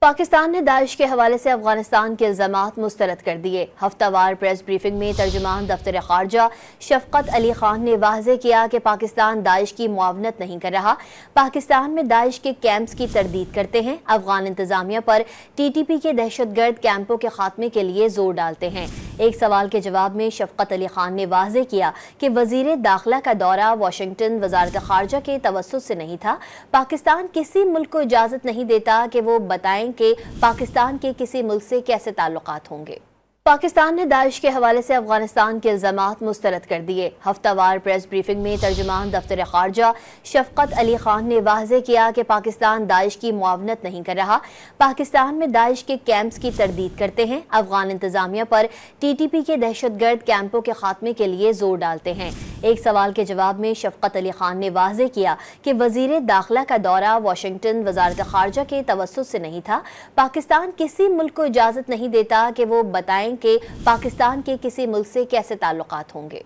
पाकिस्तान ने दाइश के हवाले से अफगानिस्तान के इल्जामात मुस्तरद कर दिए। हफ्तावार प्रेस ब्रीफिंग में तर्जुमान दफ्तर खारजा शफकत अली खान ने वाज़ेह किया कि पाकिस्तान दाइश की मुआवनत नहीं कर रहा। पाकिस्तान में दाइश के कैंप्स की तरदीद करते हैं, अफगान इंतजामिया पर TTP के दहशतगर्द कैंपों के खात्मे के लिए जोर डालते हैं। एक सवाल के जवाब में शफकत अली खान ने वाज़ेह किया कि वज़ीर दाखिला का दौरा वाशिंगटन वजारत खारजा के तवस्सुत से नहीं था। पाकिस्तान किसी मुल्क को इजाज़त नहीं देता कि वो बताएं कि पाकिस्तान के किसी मुल्क से कैसे ताल्लुकात होंगे। पाकिस्तान ने दाइश के हवाले से अफगानिस्तान के इल्जामात मुस्तरद कर दिए। हफ्तावार प्रेस ब्रीफिंग में तर्जुमान दफ्तर खारजा शफकत अली खान ने वाज़ेह किया कि पाकिस्तान दाइश की मुआवनत नहीं कर रहा। पाकिस्तान में दाइश के कैंप्स की तरदीद करते हैं, अफगान इंतजामिया पर TTP के दहशतगर्द कैंपों के खात्मे के लिए जोर डालते हैं। एक सवाल के जवाब में शफकत अली खान ने वाज़ेह किया कि वज़ीर दाखिला का दौरा वाशिंगटन वजारत खारजा के तवस्सुत से नहीं था। पाकिस्तान किसी मुल्क को इजाज़त नहीं देता कि वो बताएं कि पाकिस्तान के किसी मुल्क से कैसे ताल्लुकात होंगे।